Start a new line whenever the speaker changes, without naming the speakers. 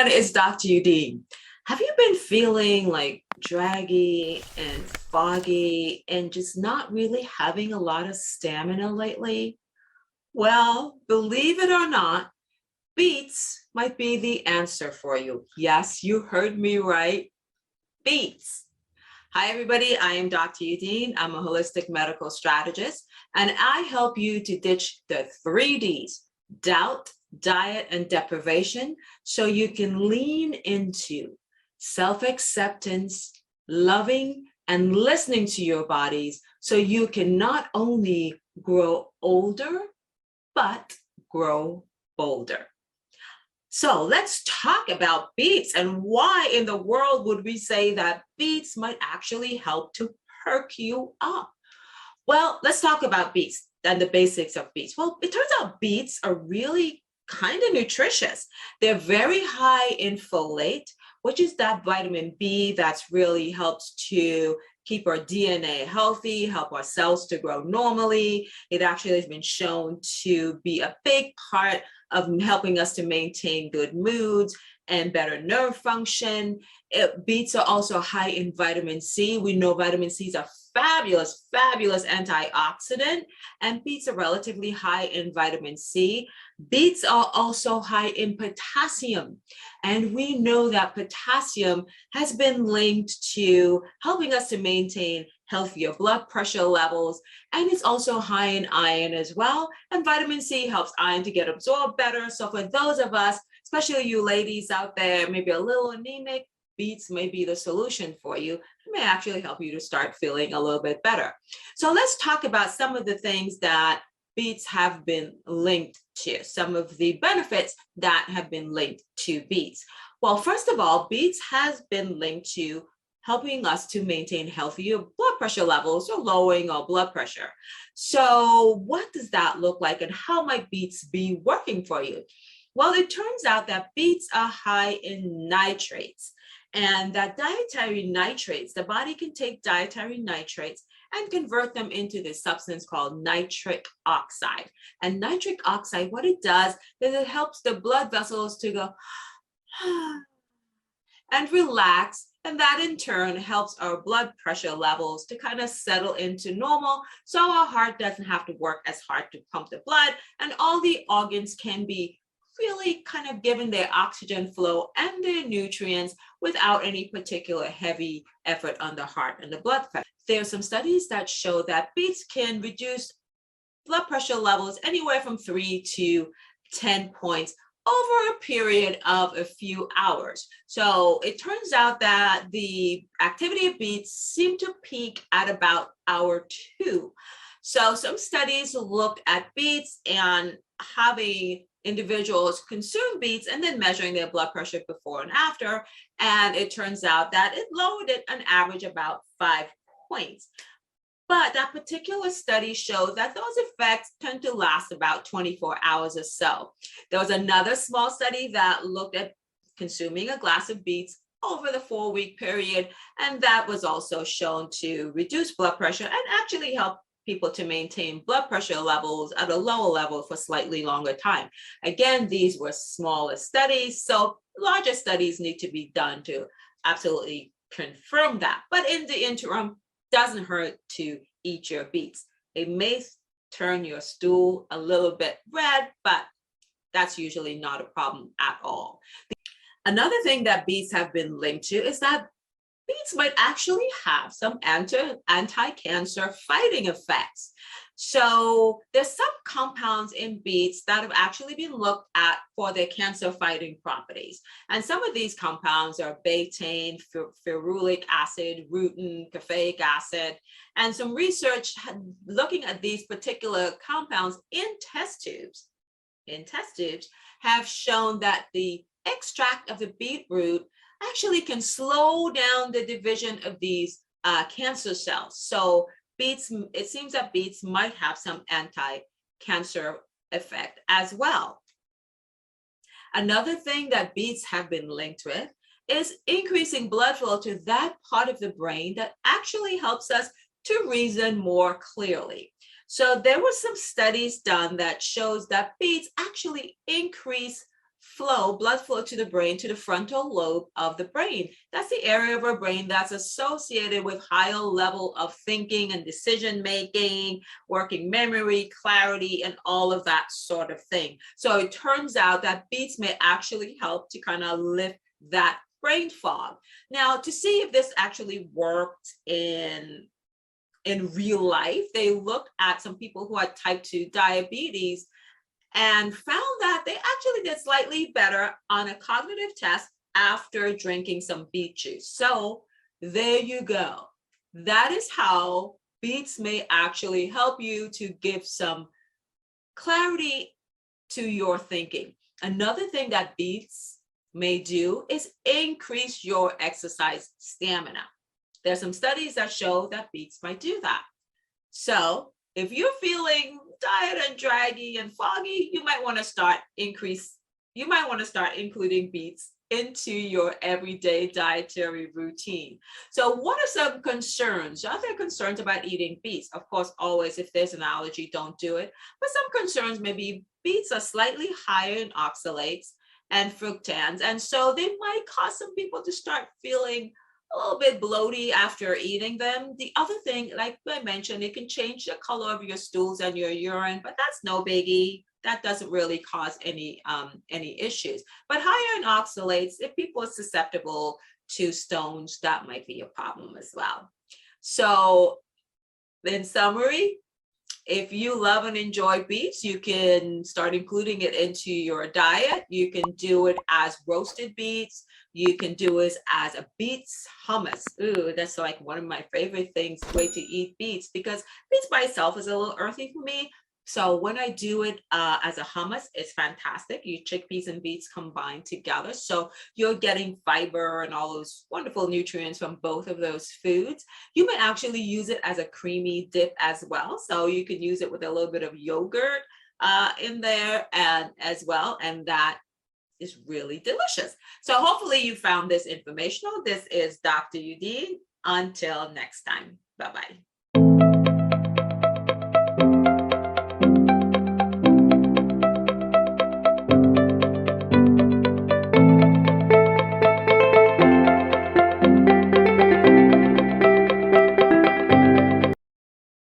everyone, it's Dr. Eudene. Have you been feeling like draggy and foggy and just not really having a lot of stamina lately? Well, believe it or not, beets might be the answer for you. Yes, you heard me right. Beets. Hi, everybody. I am Dr. Eudene. I'm a holistic medical strategist, and I help you to ditch the 3 Ds: doubt, diet, and deprivation, so you can lean into self-acceptance, loving, and listening to your bodies so you can not only grow older, but grow bolder. So let's talk about beets and why in the world would we say that beets might actually help to perk you up? Well, let's talk about beets and the basics of beets. Well, it turns out beets are really kind of nutritious. They're very high in folate, which is that vitamin B that's really helps to keep our DNA healthy, help our cells to grow normally. It actually has been shown to be a big part of helping us to maintain good moods and better nerve function. Beets are also high in vitamin C. We know vitamin C is a fabulous antioxidant, and beets are relatively high in vitamin C. Beets are also high in potassium, and we know that potassium has been linked to helping us to maintain healthier blood pressure levels, and it's also high in iron as well. And vitamin C helps iron to get absorbed better. So for those of us, especially you ladies out there, maybe a little anemic, beets may be the solution for you. It may actually help you to start feeling a little bit better. So let's talk about some of the things that beets have been linked to, some of the benefits that have been linked to beets. Well, first of all, beets has been linked to helping us to maintain healthier blood pressure levels or lowering our blood pressure. So what does that look like, and how might beets be working for you? Well, it turns out that beets are high in nitrates, and that dietary nitrates, the body can take dietary nitrates and convert them into this substance called nitric oxide. And nitric oxide, what it does is it helps the blood vessels to go and relax, and that in turn helps our blood pressure levels to kind of settle into normal, so our heart doesn't have to work as hard to pump the blood, and all the organs can be really kind of given their oxygen flow and their nutrients without any particular heavy effort on the heart and the blood pressure. There are some studies that show that beets can reduce blood pressure levels anywhere from 3 to 10 points over a period of a few hours. So it turns out that the activity of beets seem to peak at about hour 2. So some studies looked at beets and having individuals consume beets and then measuring their blood pressure before and after. And it turns out that it lowered it an average about 5 points. But that particular study showed that those effects tend to last about 24 hours or so. There was another small study that looked at consuming a glass of beets over the 4-week period, and that was also shown to reduce blood pressure and actually help people to maintain blood pressure levels at a lower level for slightly longer time. Again, these were smaller studies, so larger studies need to be done to absolutely confirm that. But in the interim, doesn't hurt to eat your beets. It may turn your stool a little bit red, but that's usually not a problem at all. Another thing that beets have been linked to is that beets might actually have some anti-cancer fighting effects. So there's some compounds in beets that have actually been looked at for their cancer fighting properties. And some of these compounds are betaine, ferulic acid, rutin, caffeic acid. And some research looking at these particular compounds in test tubes have shown that the extract of the beetroot actually can slow down the division of these cancer cells. So beets, it seems that beets might have some anti-cancer effect as well. Another thing that beets have been linked with is increasing blood flow to that part of the brain that actually helps us to reason more clearly. So there were some studies done that shows that beets actually increase blood flow to the brain, to the frontal lobe of the brain. That's the area of our brain that's associated with higher level of thinking and decision making, working memory, clarity, and all of that sort of thing. So it turns out that beets may actually help to kind of lift that brain fog. Now, to see if this actually worked in real life, they looked at some people who had type 2 diabetes and found that they actually did slightly better on a cognitive test after drinking some beet juice. So there you go. That is how beets may actually help you to give some clarity to your thinking. Another thing that beets may do is increase your exercise stamina. There's some studies that show that beets might do that. So if you're feeling tired and draggy and foggy, you might want to start including beets into your everyday dietary routine. So what are some concerns? Are there concerns about eating beets? Of course, always, if there's an allergy, don't do it. But some concerns, maybe beets are slightly higher in oxalates and fructans, and so they might cause some people to start feeling a little bit bloaty after eating them. The other thing, like I mentioned, it can change the color of your stools and your urine, but that's no biggie. That doesn't really cause any issues. But higher in oxalates, if people are susceptible to stones, that might be a problem as well. So in summary, if you love and enjoy beets, you can start including it into your diet. You can do it as roasted beets. You can do it as a beets hummus. Ooh, that's like one of my favorite things, way to eat beets, because beets by itself is a little earthy for me. So when I do it as a hummus, it's fantastic. You chickpeas and beets combined together. So you're getting fiber and all those wonderful nutrients from both of those foods. You may actually use it as a creamy dip as well. So you could use it with a little bit of yogurt in there and as well. And that is really delicious. So hopefully you found this informational. This is Dr. Eudene. Until next time. Bye-bye.